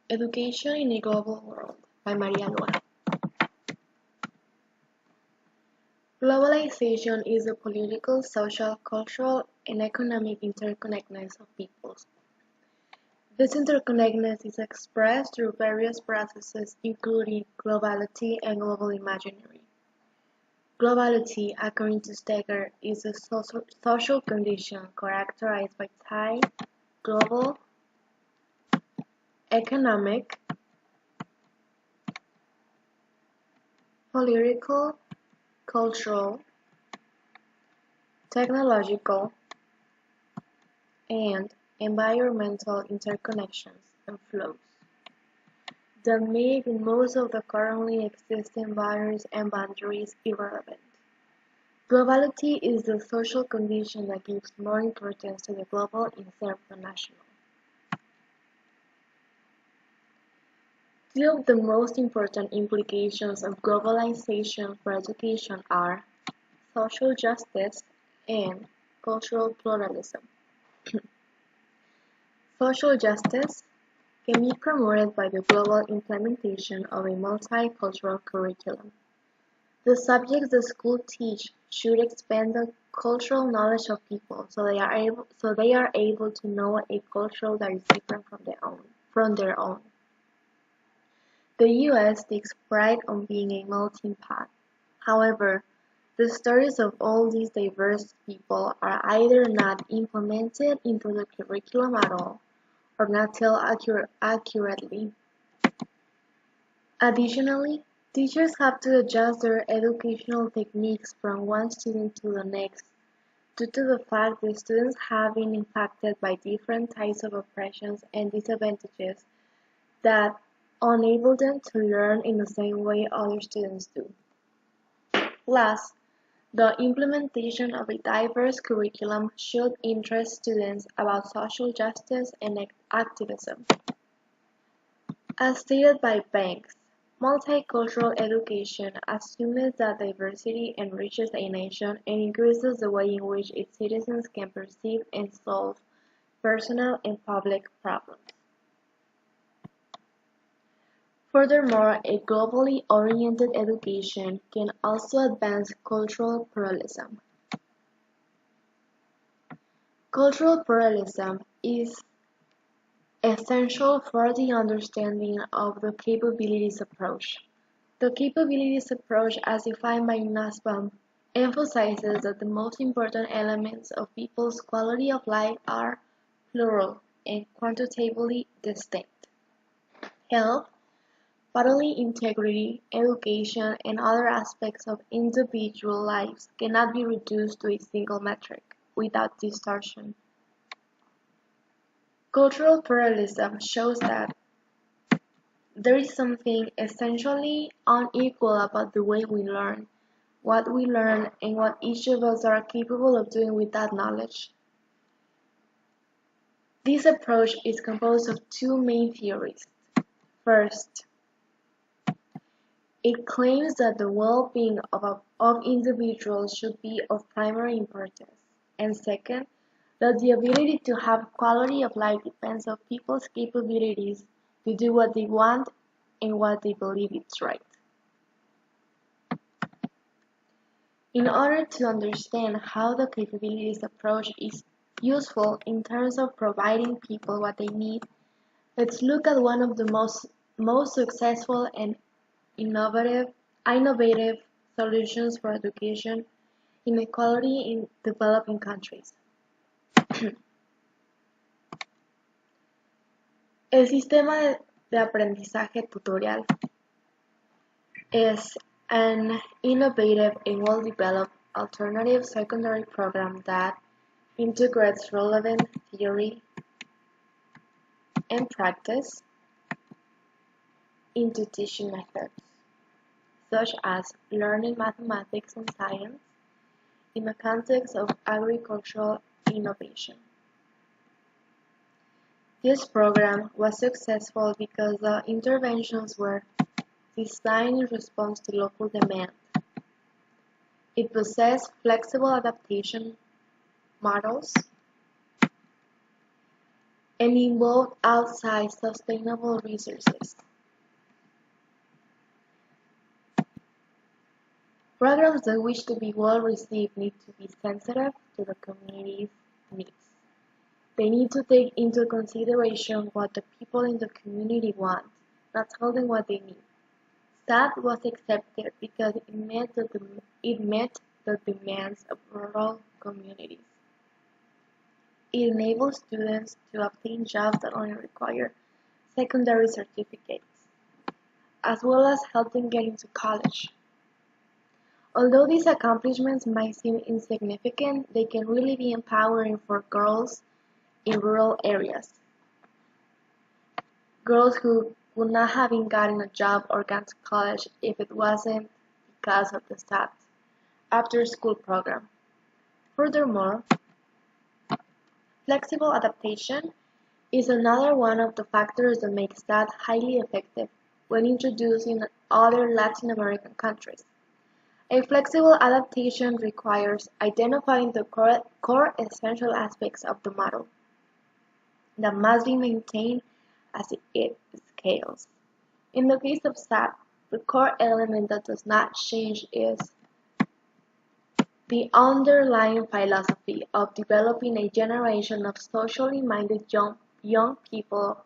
Education in a Global World by Maria Luna. Globalization is the political, social, cultural, and economic interconnectedness of peoples. This interconnectedness is expressed through various processes including globality and global imaginary. Globality, according to Steger, is a social condition characterized by time, global, economic, political, cultural, technological, and environmental interconnections and flows that make most of the currently existing barriers and boundaries irrelevant. Globality is the social condition that gives more importance to the global instead of the national. Two of the most important implications of globalization for education are social justice and cultural pluralism. Social justice can be promoted by the global implementation of a multicultural curriculum. The subjects the school teach should expand the cultural knowledge of people so they are able to know a culture that is different from their own. The US takes pride on being a melting pot. However, the stories of all these diverse people are either not implemented into the curriculum at all or not told accurately. Additionally, teachers have to adjust their educational techniques from one student to the next due to the fact that students have been impacted by different types of oppressions and disadvantages that enable them to learn in the same way other students do. Last, the implementation of a diverse curriculum should interest students about social justice and activism. As stated by Banks, multicultural education assumes that diversity enriches a nation and increases the way in which its citizens can perceive and solve personal and public problems. Furthermore, a globally oriented education can also advance cultural pluralism. Cultural pluralism is essential for the understanding of the capabilities approach. The capabilities approach, as defined by Nussbaum, emphasizes that the most important elements of people's quality of life are plural and quantitatively distinct. Health, bodily integrity, education, and other aspects of individual lives cannot be reduced to a single metric without distortion. Cultural pluralism shows that there is something essentially unequal about the way we learn, what we learn, and what each of us are capable of doing with that knowledge. This approach is composed of two main theories. First, it claims that the well-being of individuals should be of primary importance, and second, that the ability to have quality of life depends on people's capabilities to do what they want and what they believe is right. In order to understand how the capabilities approach is useful in terms of providing people what they need, let's look at one of the most successful and innovative solutions for education inequality in developing countries. El sistema de aprendizaje tutorial is an innovative and well-developed alternative secondary program that integrates relevant theory and practice into teaching methods, such as learning mathematics and science in the context of agricultural innovation. This program was successful because the interventions were designed in response to local demand. It possessed flexible adaptation models and involve outside sustainable resources. Programs that wish to be well received need to be sensitive to the community's needs. They need to take into consideration what the people in the community want, not tell them what they need. SAT was accepted because it met the demands of rural communities. It enables students to obtain jobs that only require secondary certificates, as well as help them get into college. Although these accomplishments might seem insignificant, they can really be empowering for girls in rural areas. Girls who would not have gotten a job or gone to college if it wasn't because of the SAT after-school program. Furthermore, flexible adaptation is another one of the factors that makes SAT highly effective when introduced in other Latin American countries. A flexible adaptation requires identifying the core essential aspects of the model that must be maintained as it scales. In the case of SAT, the core element that does not change is the underlying philosophy of developing a generation of socially minded young people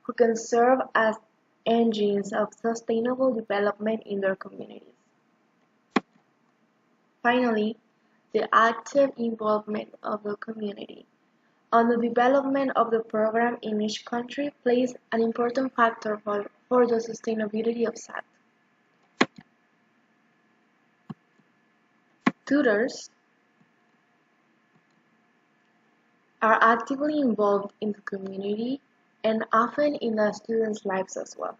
who can serve as engines of sustainable development in their communities. Finally, the active involvement of the community on the development of the program in each country plays an important factor for the sustainability of SAT. Tutors are actively involved in the community and often in the students' lives as well,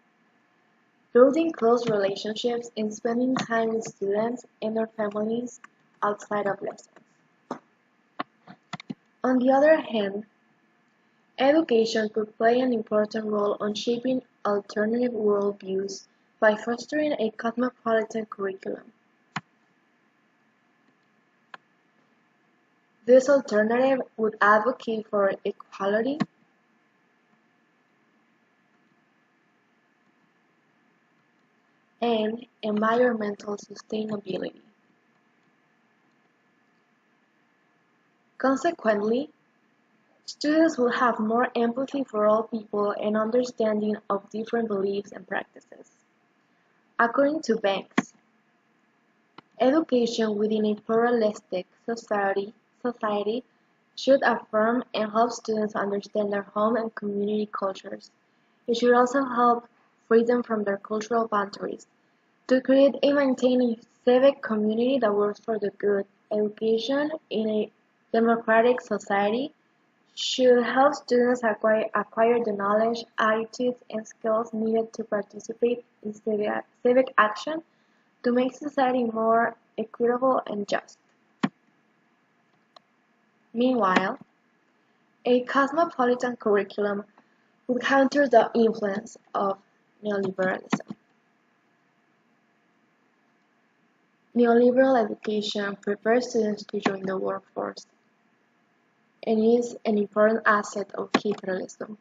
building close relationships and spending time with students and their families outside of lessons. On the other hand, education could play an important role on shaping alternative worldviews by fostering a cosmopolitan curriculum. This alternative would advocate for equality, and environmental sustainability. Consequently, students will have more empathy for all people and understanding of different beliefs and practices. According to Banks, education within a pluralistic society should affirm and help students understand their home and community cultures. It should also help free them from their cultural boundaries. To create and maintain a civic community that works for the good, education in a democratic society should help students acquire the knowledge, attitudes, and skills needed to participate in civic action to make society more equitable and just. Meanwhile, a cosmopolitan curriculum would counter the influence of neoliberalism. Neoliberal education prepares students to join the workforce and is an important asset of capitalism.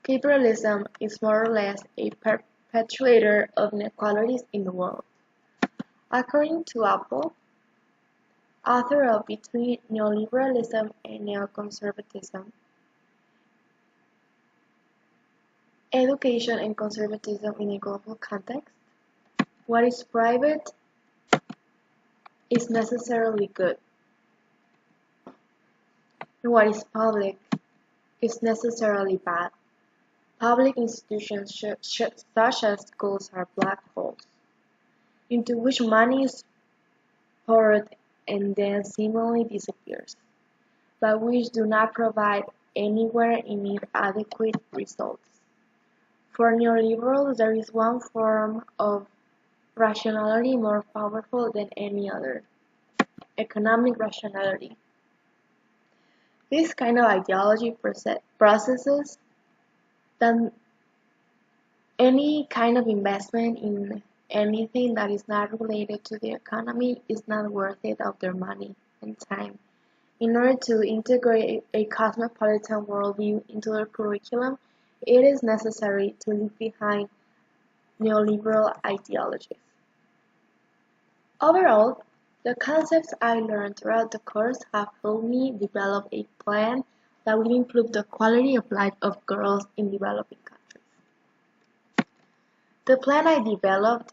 Capitalism is more or less a perpetuator of inequalities in the world. According to Apple, author of Between Neoliberalism and Neoconservatism, Education and Conservatism in a Global Context, what is private is necessarily good, and what is public is necessarily bad. Public institutions such as schools are black holes, into which money is poured and then seemingly disappears, but which do not provide anywhere near adequate results. For neoliberals, there is one form of rationality more powerful than any other: economic rationality. This kind of ideology processes that any kind of investment in anything that is not related to the economy is not worth it of their money and time In order to integrate a cosmopolitan worldview into their curriculum, it is necessary to leave behind neoliberal ideologies. Overall, the concepts I learned throughout the course have helped me develop a plan that will improve the quality of life of girls in developing countries. The plan I developed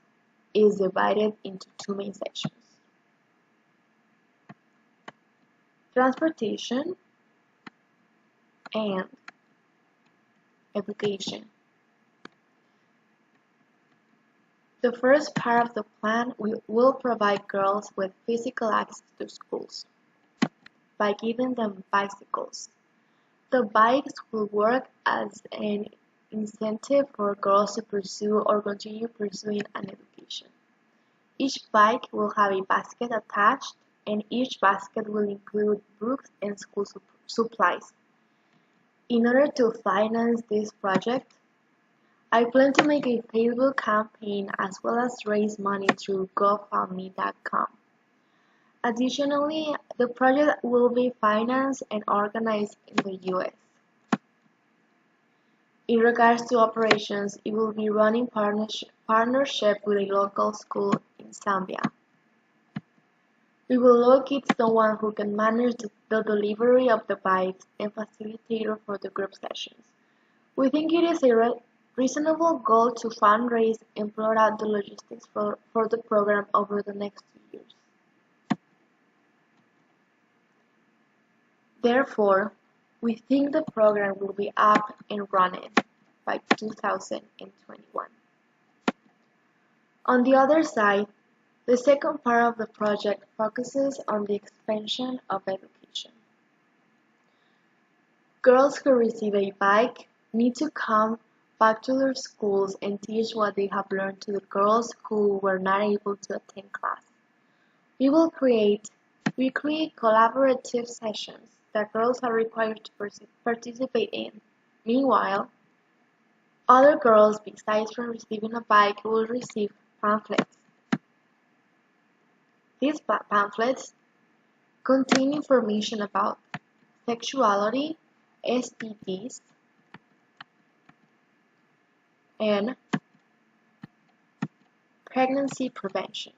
is divided into two main sections: transportation and education. The first part of the plan will provide girls with physical access to schools by giving them bicycles. The bikes will work as an incentive for girls to pursue or continue pursuing an education. Each bike will have a basket attached, and each basket will include books and school supplies. In order to finance this project, I plan to make a Facebook campaign as well as raise money through GoFundMe.com. Additionally, the project will be financed and organized in the US. In regards to operations, it will be run in partnership with a local school in Zambia. We will locate someone who can manage the delivery of the bikes and facilitator for the group sessions. We think it is a reasonable goal to fundraise and plot out the logistics for the program over the next 2 years. Therefore, we think the program will be up and running by 2021. On the other side, the second part of the project focuses on the expansion of education. Girls who receive a bike need to come back to their schools and teach what they have learned to the girls who were not able to attend class. We will create weekly collaborative sessions that girls are required to participate in. Meanwhile, other girls, besides from receiving a bike, will receive pamphlets. These pamphlets contain information about sexuality, STDs, and pregnancy prevention.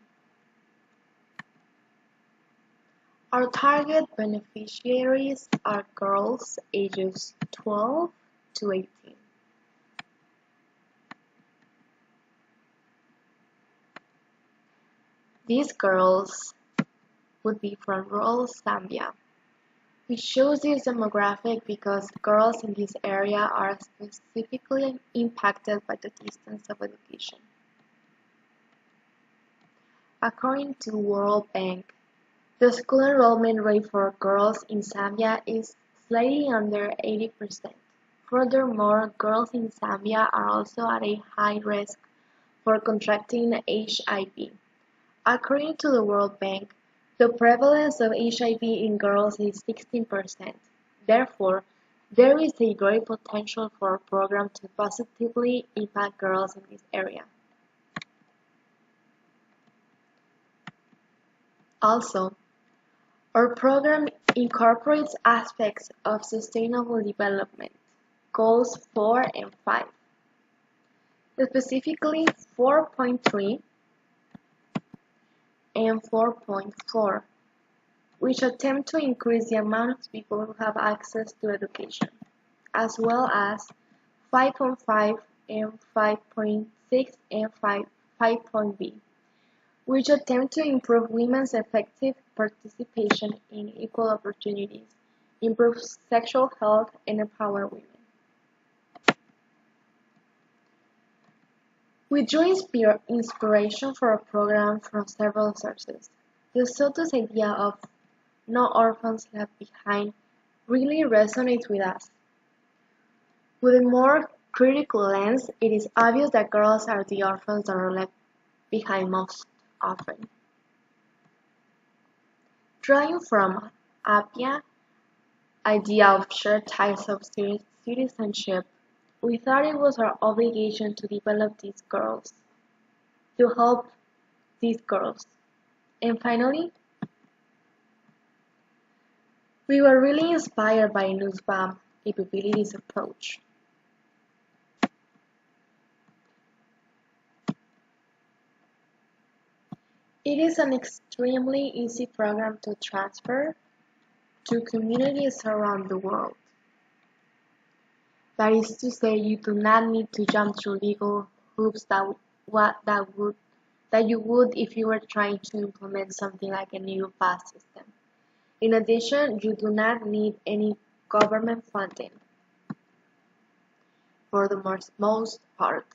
Our target beneficiaries are girls ages 12 to 18. These girls would be from rural Zambia. We chose this demographic because girls in this area are specifically impacted by the distance of education. According to World Bank, the school enrollment rate for girls in Zambia is slightly under 80%. Furthermore, girls in Zambia are also at a high risk for contracting HIV. According to the World Bank, the prevalence of HIV in girls is 16%. Therefore, there is a great potential for our program to positively impact girls in this area. Also, our program incorporates aspects of sustainable development, goals 4 and 5. Specifically, 4.3 and 4.4, which attempt to increase the amount of people who have access to education, as well as 5.5 and 5.6 and 5.B, which attempt to improve women's effective participation in equal opportunities, improve sexual health, and empower women. We drew inspiration for our program from several sources. The Soto's idea of no orphans left behind really resonates with us. With a more critical lens, it is obvious that girls are the orphans that are left behind most often. Drawing from Appia's idea of shared ties of citizenship, we thought it was our obligation to develop these girls, to help these girls. And finally, We were really inspired by Nussbaum's capabilities approach. It is an extremely easy program to transfer to communities around the world. That is to say, you do not need to jump through legal hoops that you would if you were trying to implement something like a new bus system. In addition, you do not need any government funding for the most part.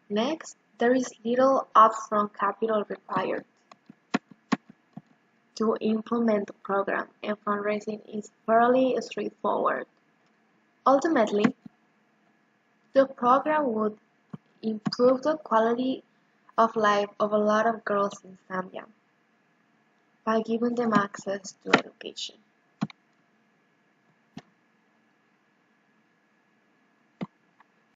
Next, there is little upfront capital required to implement the program, and fundraising is fairly straightforward. Ultimately, the program would improve the quality of life of a lot of girls in Zambia by giving them access to education.